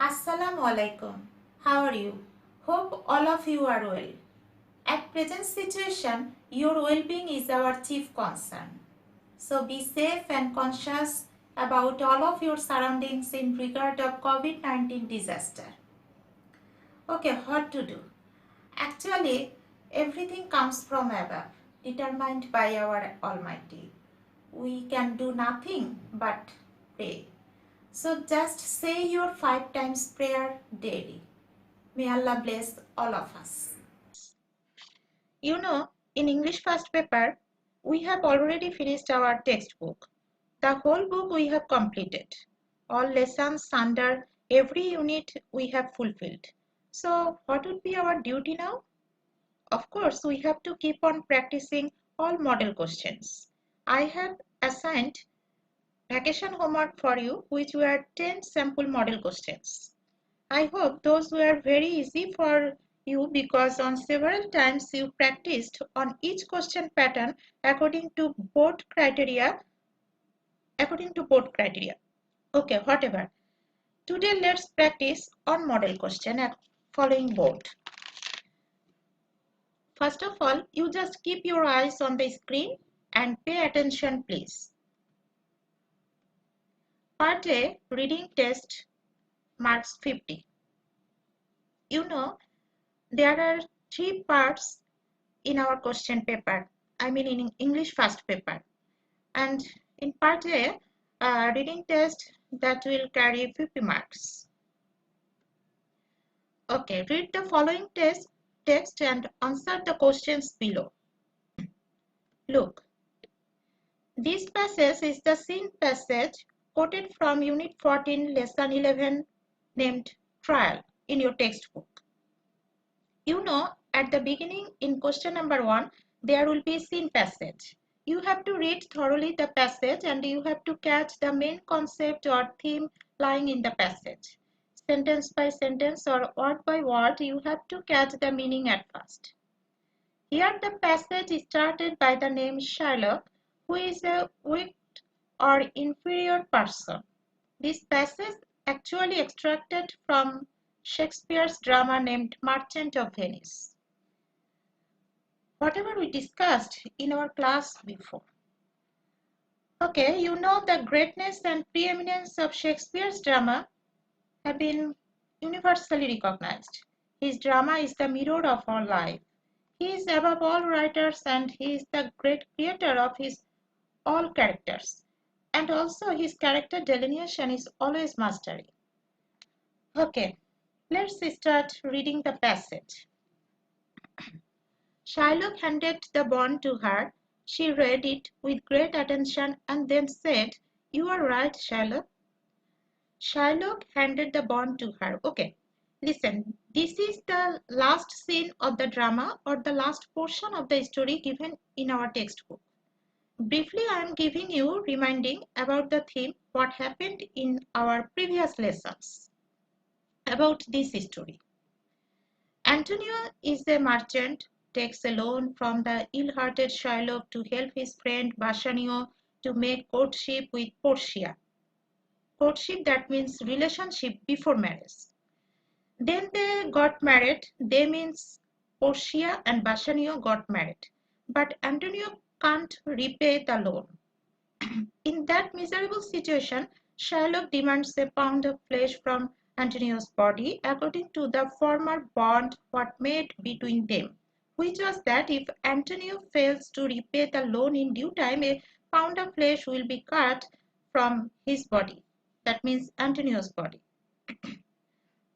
Assalamu alaikum. How are you? Hope all of you are well. At present situation, your well-being is our chief concern. So be safe and conscious about all of your surroundings in regard of COVID-19 disaster. Okay, what to do? Actually, everything comes from above, determined by our Almighty. We can do nothing but pray. So just say your 5 times prayer daily. May Allah bless all of us. In English first paper, we have already finished our textbook. The whole book we have completed. All lessons under every unit we have fulfilled. So what would be our duty now? Of course, we have to keep on practicing all model questions. I have assigned vacation homework for you, which were 10 sample model questions. I hope those were very easy for you because on several times you practiced on each question pattern according to board criteria. Okay, whatever. Today let's practice on model question following board. First of all, you just keep your eyes on the screen and pay attention please. Part A, reading test, marks 50. There are 3 parts in our question paper. I mean in English first paper. And in part A, reading test that will carry 50 marks. Okay, read the following text and answer the questions below. Look, this passage is the same passage quoted from Unit 14, Lesson 11 named Trial in your textbook. At the beginning in question number 1, there will be scene passage. You have to read thoroughly the passage and you have to catch the main concept or theme lying in the passage. Sentence by sentence or word by word, you have to catch the meaning at first. Here the passage is started by the name Shylock, who is a weak or inferior person. This passage actually extracted from Shakespeare's drama named Merchant of Venice. Whatever we discussed in our class before. Okay, the greatness and preeminence of Shakespeare's drama have been universally recognized. His drama is the mirror of our life. He is above all writers and he is the great creator of his all characters. And also his character delineation is always mastery. Okay, let's start reading the passage. Shylock handed the bond to her. She read it with great attention and then said, "You are right, Shylock." Shylock handed the bond to her. Okay, listen, this is the last scene of the drama or the last portion of the story given in our textbook. Briefly, I am giving you reminding about the theme, what happened in our previous lessons about this story. Antonio is a merchant, takes a loan from the ill-hearted Shylock to help his friend Bassanio to make courtship with Portia. Courtship, that means relationship before marriage. Then they got married. They means Portia and Bassanio got married. But Antonio can't repay the loan. In that miserable situation, Shylock demands a pound of flesh from Antonio's body according to the former bond what made between them, which was that if Antonio fails to repay the loan in due time, a pound of flesh will be cut from his body. That means Antonio's body.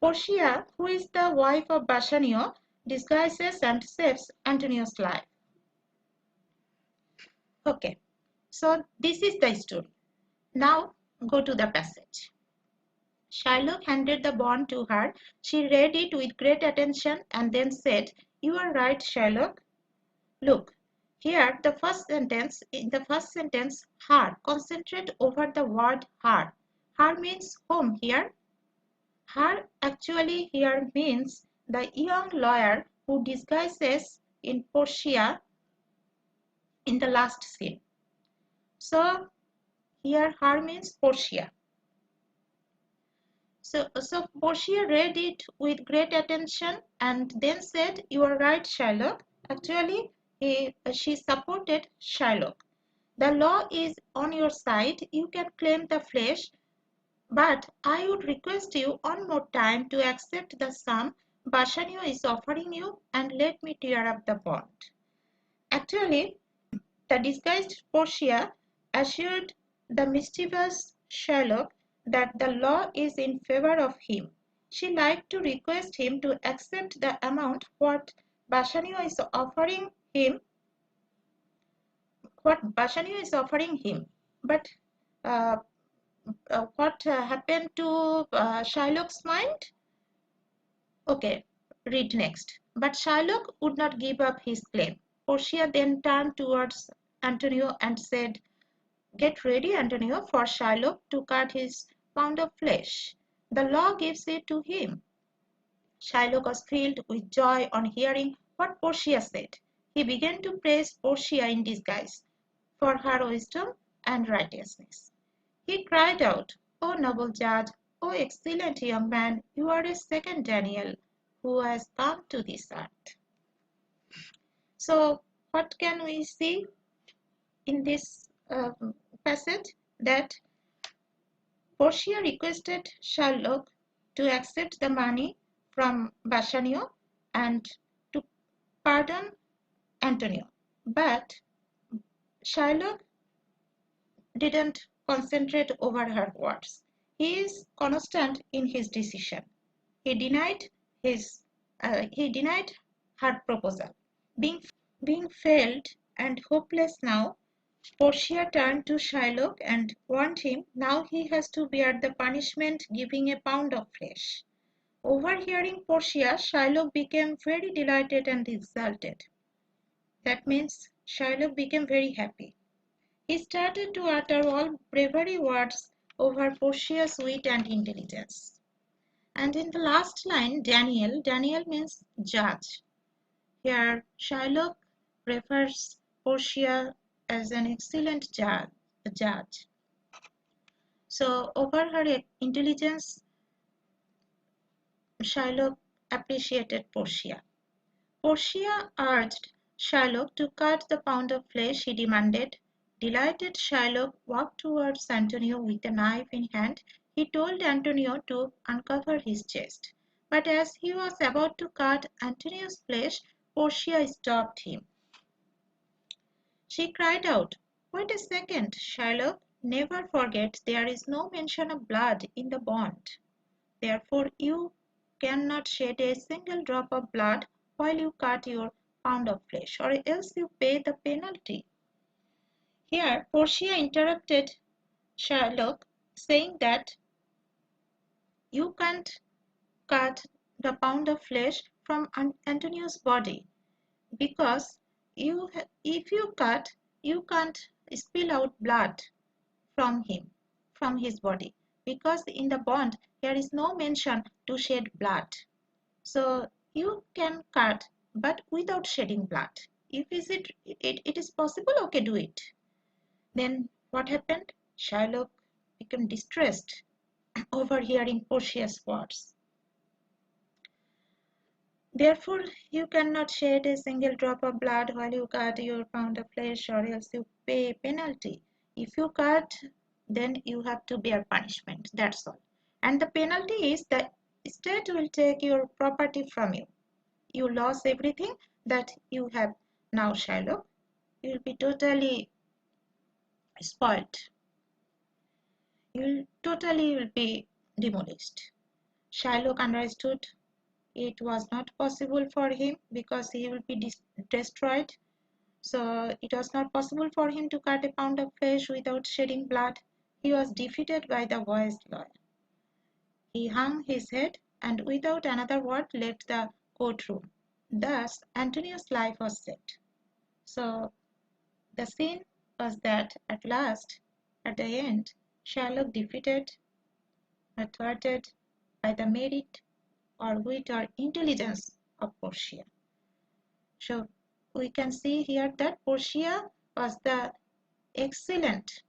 Portia, who is the wife of Bassanio, disguises and saves Antonio's life. Okay, so this is the story. Now go to the passage. Shylock handed the bond to her. She read it with great attention and then said, "You are right, Shylock. Look, here in the first sentence, her. Concentrate over the word her. Her means whom here? Her actually here means the young lawyer who disguises in Portia in the last scene. So here her means Portia. So Portia read it with great attention and then said, "You are right, Shylock." Actually, she supported Shylock. "The law is on your side. You can claim the flesh, but I would request you one more time to accept the sum Bassanio is offering you and let me tear up the bond." Actually, the disguised Portia assured the mischievous Shylock that the law is in favor of him. She liked to request him to accept the amount Bassanio is offering him, what Bassanio is offering him. But uh, what happened to Shylock's mind? Okay, read next. But Shylock would not give up his claim. Portia then turned towards Antonio and said, "Get ready, Antonio, for Shylock to cut his pound of flesh. The law gives it to him." Shylock was filled with joy on hearing what Portia said. He began to praise Portia in disguise for her wisdom and righteousness. He cried out, "O noble judge, O excellent young man, you are a second Daniel who has come to this earth." So, what can we see in this passage? That Portia requested Shylock to accept the money from Bassanio and to pardon Antonio. But Shylock didn't concentrate over her words. He is constant in his decision. He denied he denied her proposal. Being being failed and hopeless now, Portia turned to Shylock and warned him now he has to bear the punishment giving a pound of flesh. Overhearing Portia, Shylock became very delighted and exulted. That means Shylock became very happy. He started to utter all bravery words over Portia's wit and intelligence. And in the last line, Daniel means judge. Here, Shylock refers Portia as an excellent judge. So, over her intelligence, Shylock appreciated Portia. Portia urged Shylock to cut the pound of flesh he demanded. Delighted, Shylock walked towards Antonio with a knife in hand. He told Antonio to uncover his chest. But as he was about to cut Antonio's flesh, Portia stopped him. She cried out, "Wait a second, Shylock. Never forget there is no mention of blood in the bond. Therefore you cannot shed a single drop of blood while you cut your pound of flesh, or else you pay the penalty." Here, Portia interrupted Shylock, saying that you can't cut the pound of flesh from Antonio's body because if you cut, you can't spill out blood from him, from his body, because in the bond there is no mention to shed blood. So you can cut, but without shedding blood. If it is possible, okay, do it. Then what happened? Shylock became distressed over hearing Portia's words. Therefore, you cannot shed a single drop of blood while you cut your pound of flesh, or else you pay a penalty. If you cut, then you have to bear punishment. That's all. And the penalty is the state will take your property from you. You lost everything that you have now, Shylock. You will be totally spoiled. You totally will be demolished. Shylock understood it was not possible for him because he will be destroyed. So it was not possible for him to cut a pound of flesh without shedding blood. He was defeated by the wise lawyer. He hung his head and without another word left the courtroom. Thus Antonio's life was saved. So the scene was that at last, at the end, Shylock defeated, thwarted by the merit or wit or intelligence of Portia. So we can see here that Portia was the excellent,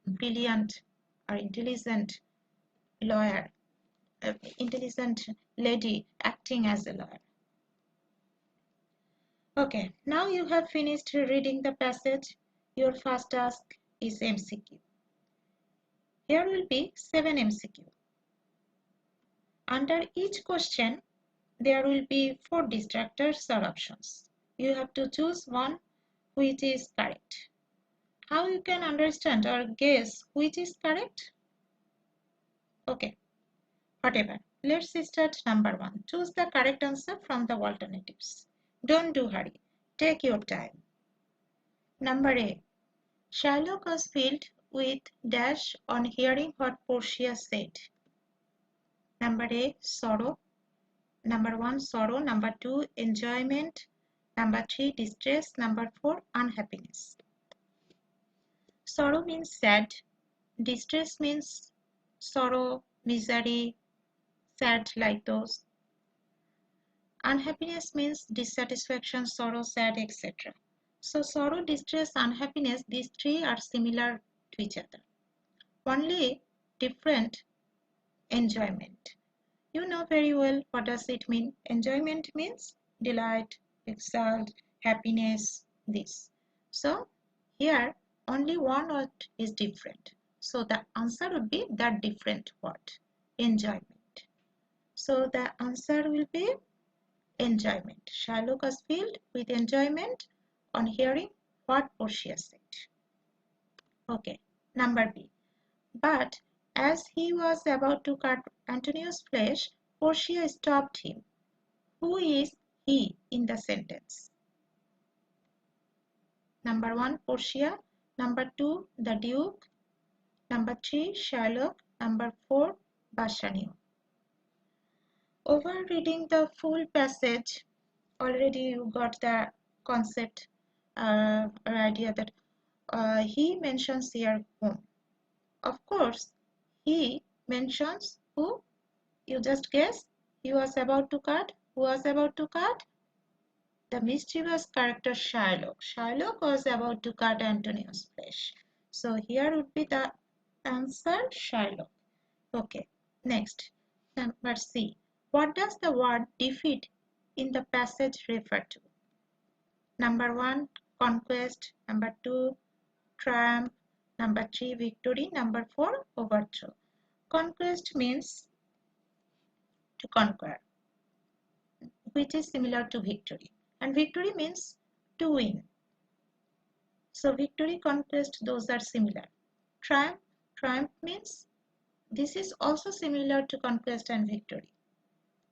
brilliant or intelligent lawyer intelligent lady acting as a lawyer. Okay, now you have finished reading the passage. Your first task is MCQ. Here will be 7 MCQ. Under each question, there will be 4 distractors or options. You have to choose one which is correct. How you can understand or guess which is correct? Okay, whatever. Let's start number 1. Choose the correct answer from the alternatives. Don't do hurry. Take your time. Number A. Shylock was filled with dash on hearing what Portia said. Number A. Sorrow. Number 1. Sorrow. Number 2. Enjoyment. Number 3. Distress. Number 4. Unhappiness. Sorrow means sad. Distress means sorrow, misery, sad like those. Unhappiness means dissatisfaction, sorrow, sad, etc. So sorrow, distress, unhappiness, these 3 are similar to each other. Only different enjoyment. You know very well what does it mean. Enjoyment means delight, exult, happiness, this. So here only one word is different. So the answer would be that different word, enjoyment. So the answer will be enjoyment. Shylock was filled with enjoyment on hearing what Portia said. Okay, number B. But as he was about to cut Antonio's flesh, Portia stopped him. Who is he in the sentence? Number 1, Portia. Number 2, the Duke. Number 3, Shylock. Number 4, Bassanio. Over reading the full passage, already you got the concept or idea that he mentions here whom. Of course, he mentions who. You just guess. He was about to cut. Who was about to cut? The mischievous character Shylock. Shylock was about to cut Antonio's flesh. So here would be the answer Shylock. Okay, next. Number C. What does the word defeat in the passage refer to? Number 1, conquest. Number 2, triumph. Number 3, victory. Number 4, overthrow. Conquest means to conquer, which is similar to victory. And victory means to win. So victory, conquest, those are similar. Triumph, triumph means this is also similar to conquest and victory.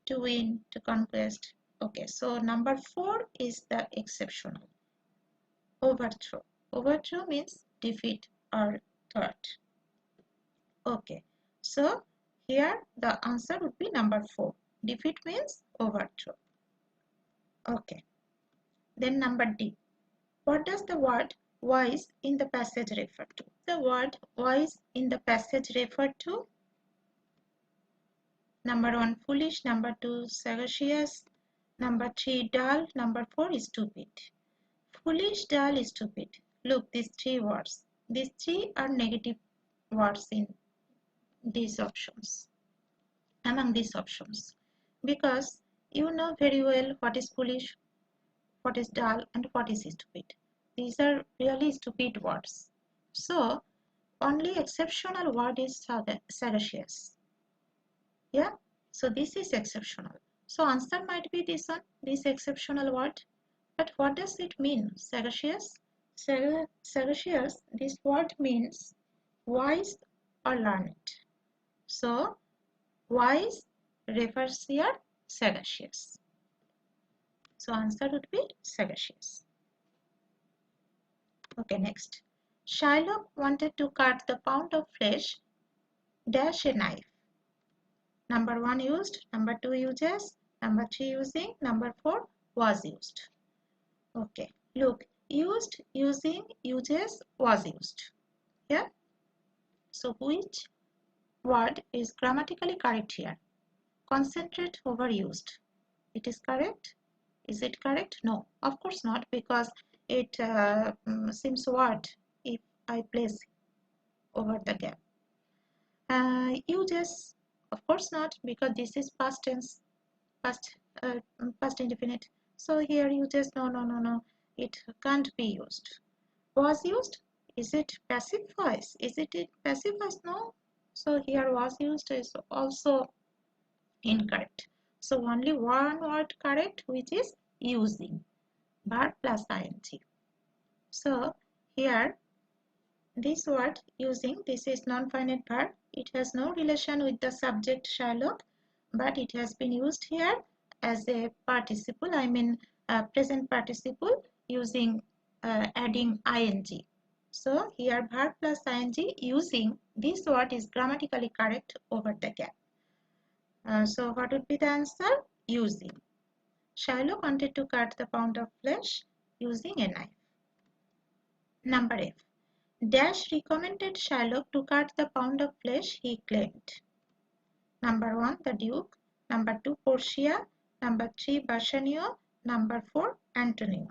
To win, to conquest. Okay, so number 4 is the exceptional. Overthrow. Overthrow means defeat or thwart. Okay, so here the answer would be number 4. Defeat means overthrow. Okay, then number D. What does the word wise in the passage refer to? The word wise in the passage refer to? Number 1, foolish. Number 2, sagacious. Number 3, dull. Number 4 is stupid. Foolish, dull, stupid. Look, these 3 words. These 3 are negative words in these options. Among these options. Because you know very well what is foolish, what is dull, and what is stupid. These are really stupid words. So, only exceptional word is sagacious. Yeah, so this is exceptional. So, answer might be this one, this exceptional word. But what does it mean, sagacious? Sagacious, this word means wise or learned. So, wise refers here sagacious. So, answer would be sagacious. Okay, next. Shylock wanted to cut the pound of flesh dash a knife. Number 1 used, number 2 uses, number 3 using, number 4 was used. Okay, look, used, using, uses, was used. Yeah. So which word is grammatically correct here? Concentrate over used. It is correct? Is it correct? No, of course not, because it seems word if I place over the gap. Uses. Of course not, because this is past tense, past past indefinite. So here you just no, it can't be used. Was used, is it passive voice? Is it in passive voice? No. So here was used is also incorrect. So only one word correct, which is using, verb plus ing. So here this word using, this is non-finite verb. It has no relation with the subject Sherlock, but it has been used here as a participle, I mean present participle, using adding ing. So here verb plus ing using, this word is grammatically correct over the gap. So what would be the answer? Using. Sherlock wanted to cut the pound of flesh using a knife. Number F. Dash recommended Sherlock to cut the pound of flesh he claimed. Number 1, the Duke. Number 2, Portia. Number 3, Bassanio. Number 4, Antonio.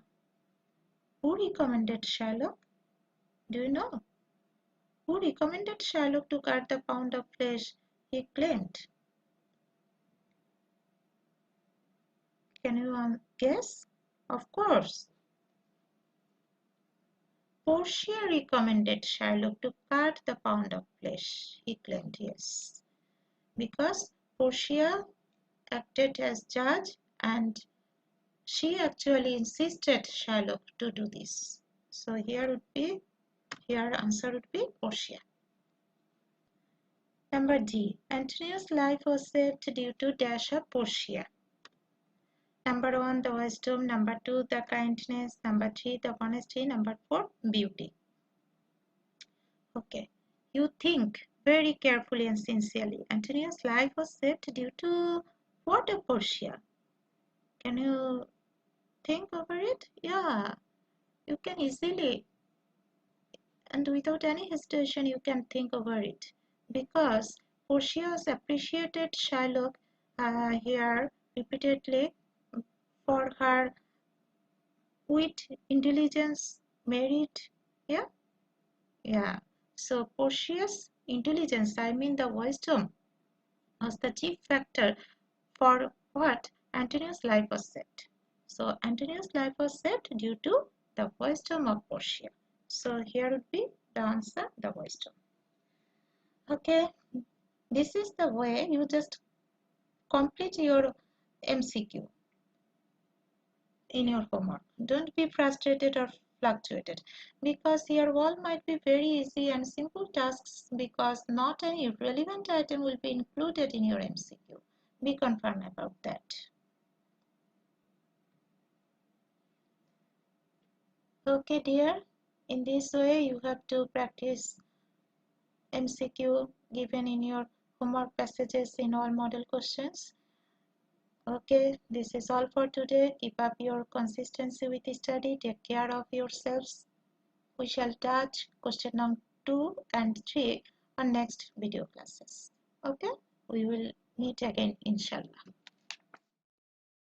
Who recommended Sherlock? Do you know? Who recommended Sherlock to cut the pound of flesh he claimed? Can you guess? Of course. Portia recommended Sherlock to cut the pound of flesh he claimed, yes. Because Portia acted as judge and she actually insisted Sherlock to do this. So here answer would be Portia. Number D. Antonio's life was saved due to dash of Portia. Number 1, the wisdom. Number 2, the kindness. Number 3, the honesty. Number 4, beauty. Okay. You think very carefully and sincerely. Antonio's life was saved due to what of Portia? Can you think over it? Yeah. You can easily and without any hesitation you can think over it, because Portia appreciated Shylock here repeatedly for her wit, intelligence, merit. Yeah. So Portia's intelligence, I mean the wisdom, was the chief factor for what Antonio's life was saved. So Antonio's life was saved due to the wisdom of Portia. So here would be the answer, the wisdom. Okay, this is the way you just complete your MCQ in your homework. Don't be frustrated or fluctuated, because your wall might be very easy and simple tasks, because not any relevant item will be included in your MCQ. Be confirmed about that. Okay dear, in this way you have to practice MCQ given in your homework passages in all model questions. Okay, this is all for today. Keep up your consistency with study. Take care of yourselves. We shall touch question number 2 and 3 on next video classes. Okay, we will meet again inshallah.